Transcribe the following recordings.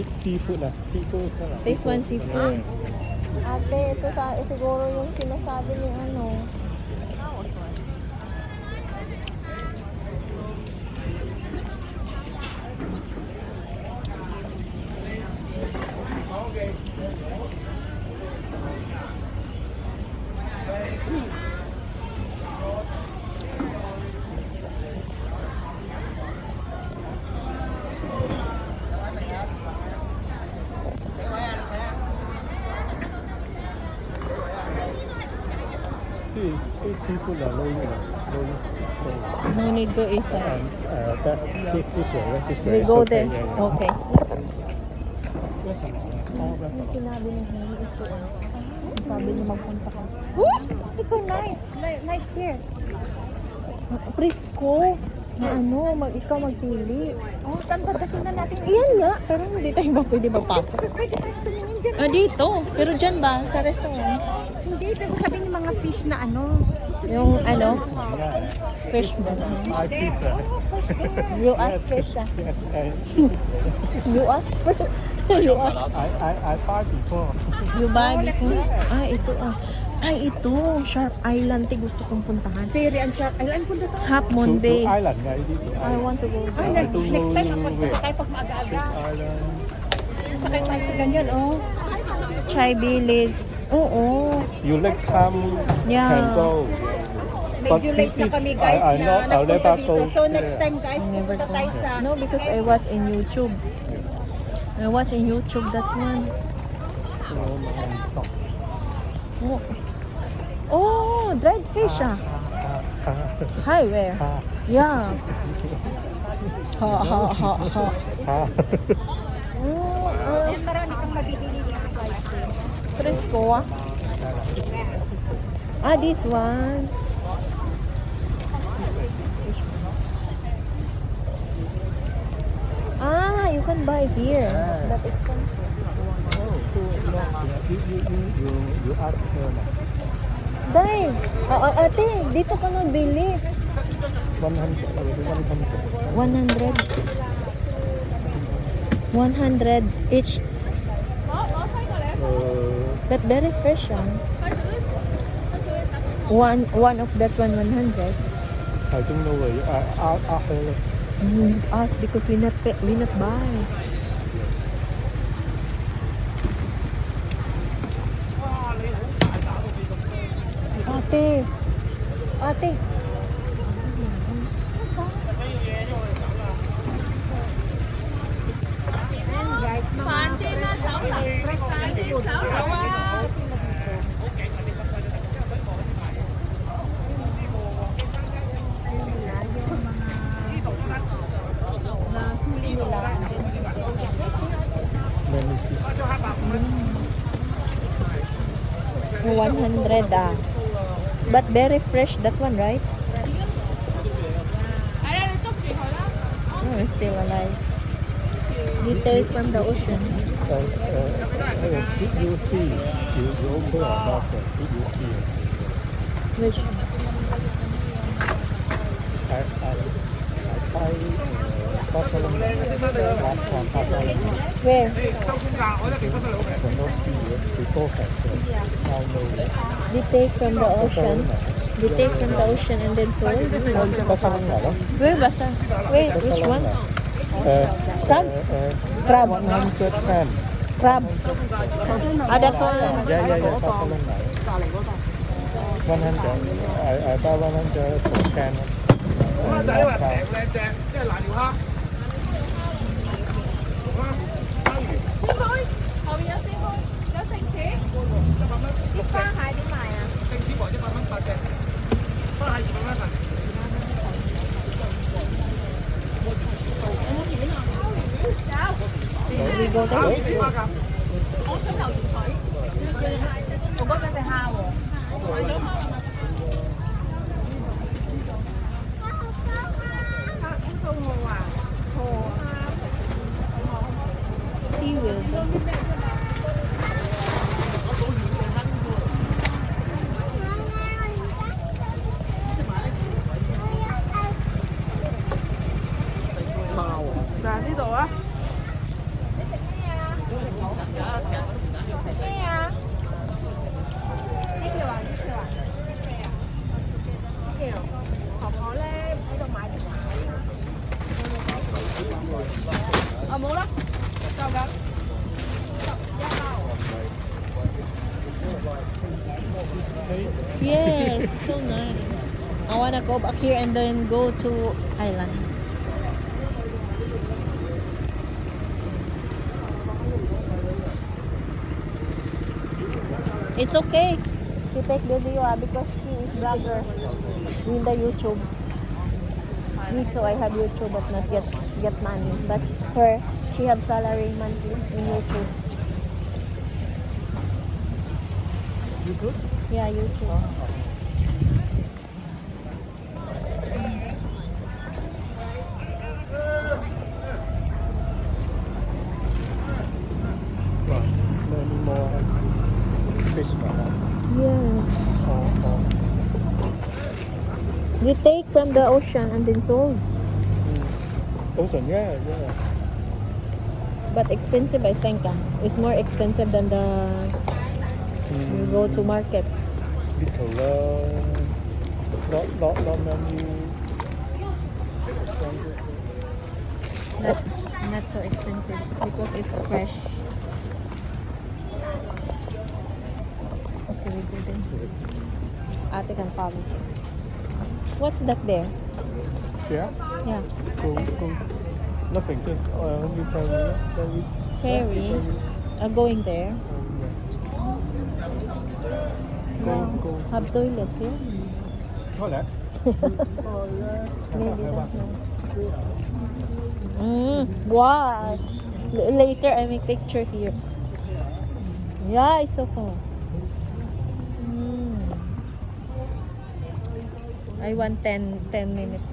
seafood na. Seafood ka na. This one seafood. Ate, ito siguro yung sinasabi ni ano. Seafood na, low. No need go inside. This way. We go there. Okay. Restaurant. Yung sinabi ni Henry, ito sabi niya magpunta ka. Oh! It's so nice. Nice here. Presko. Na ano, ikaw magpili. Oh, saan ba tingnan natin? Iyan nga. Pero hindi tayo ba pwede magpasok? Pwede tayo tumingin dyan. Dito. Pero dyan ba? Sa restaurant? Hindi, pero sabihin ng mga fish na ano. Yung ano? Fresh ba? I see, sir. You ask fresh ah. Yes, You ask fresh. You ask. I buy before. You buy before? Ito ah. Ay, ito. Shark Island. Gusto kong puntahan. Ferry and Shark Island. Punta tayo. Half Moon Bay. To island, yeah, it is to I island. want to go Ay, there. next time, punta tayo pag maaga-aga. Island. Sakay tayo sa ganyan, oh. Chai Village. Oo. You like some Yeah. can go. Medyo late na kami, guys, I na know, I'll nagpunta never dito. go So, next there. time, guys, Never pupunta go. tayo sa... No, because I watch in YouTube. I watch in YouTube that one. Oh, oh dried fish ah. Hi, where? Yeah. Ha, ha, ha, ha. Oh, Yan, marami kang mabibili dito, guys. Fresco ah. This one. You can buy here. That expensive. You ask her. Dai, ate, dito ka magbili. 100. 100. 100 each. But very fresh ah. One of that one 100. I don't know where. After Ask because we not buy. Ate. many fish. 100 ah. But very fresh that one, right? Oh, it's still alive. You take from the ocean. Did you see? You open or not? Did you see? Which I buy Barcelona. Last time Barcelona. where? For no see before factor. Now no. They take from the ocean. They take from the ocean and then sold. Barcelona, no? Where basa? Wait, which one? Crab? Crab. 110. Crab. That one. Yeah, Barcelona. 100. I buy 100 for 10. We go there. Seaweed. Yes, so nice. I wanna go back here and then go to island. It's okay. She take video because she is blogger in the YouTube. Me too, I have YouTube but not yet get money. But her, she have salary monthly in YouTube. YouTube? Yeah, YouTube. Wow. Learning more fish man. Yes. Oh. You take from the ocean and then sold. Ocean, yeah. But expensive, I think. It's more expensive than the you go to market. Little, not many. Not so expensive because it's fresh. Okay, we go then. Ate can follow. What's that there? Yeah. Yeah, Go. Nothing. Just only ferry. ferry. Going there. Go. Have toilet here. Toilet. Maybe that's wow. Later I make picture here. Yeah, it's so fun. I want 10 minutes.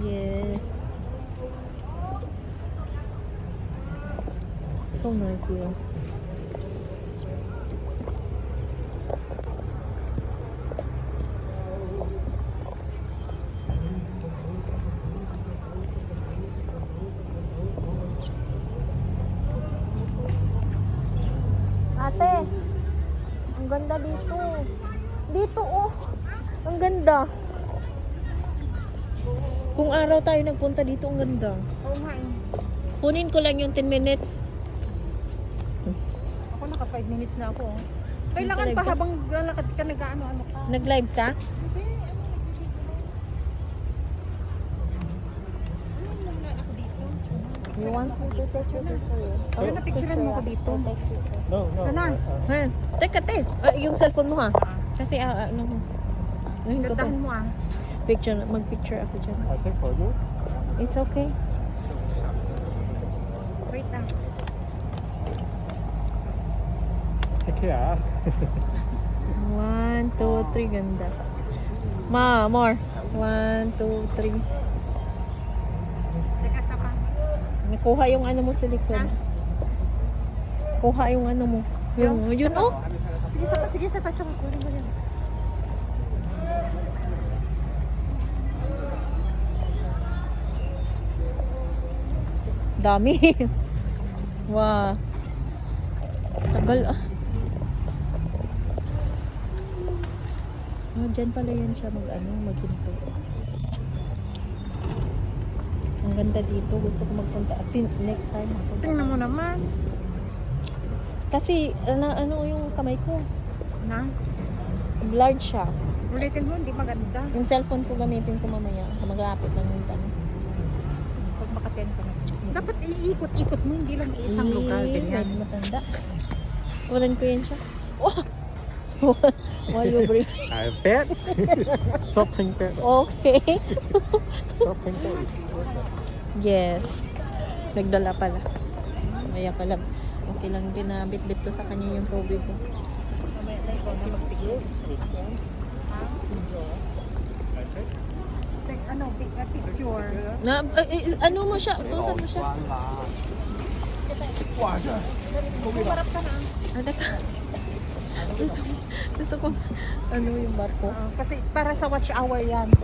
Yes. So nice here. Ate, ang ganda dito. Dito oh. Ang ganda. Kung araw tayo nagpunta dito, ang ganda. Oo nga eh. Kunin ko lang yung 10 minutes. Ako naka 5 minutes na ako. Kailangan Nag-live pa ka? habang lalakad ka nag-ano ka. Nag-live ka? Hindi, ako dito. You want me to take your picture? Ano na picturean mo ko dito? Take picture. No. Sana. Ha? Teka, te. Yung cellphone mo ha. Kasi ano mo. Ayun ko to. Gandahan mo ah. Picture, mag-picture ako dyan. I take for you. It's okay. Wait ah. Take care. 1, 2, 3. Ganda. More. 1, 2, 3. Teka sa pa. Nakuha yung ano mo sa likod. Kuha yung ano mo. Yun oh. Sige sa pa. Kunin mo yan. Dami. Wow. Tagal ah. Dyan pala yan siya maghinto. Ang ganda dito. Gusto ko magpunta. Next time. Tingnan mo naman. Kasi, ano yung kamay ko? Na? Blurred siya. Ulitin mo, hindi maganda. Yung cellphone ko gamitin ko mamaya. Maglapit lang yung tanong. Pag makaten ka na. Dapat iikot-ikot mo, hindi lang isang lugar. Ganyan. Medyo matanda. Walan ko yan siya. Oh! While you breathe. I bet. Shopping bet. Okay. Shopping bet. Yes. Nagdala pala. Maya pala. Okay lang din na bit-bit ko sa kanya yung tubig ko. Mamaya na ikaw na magpigil. Ano, picture. Na, ano mo siya? Tusan mo siya? Kumarap ka na. Ano ka? Gusto ko, ano yung barko? Kasi para sa watch hour yan.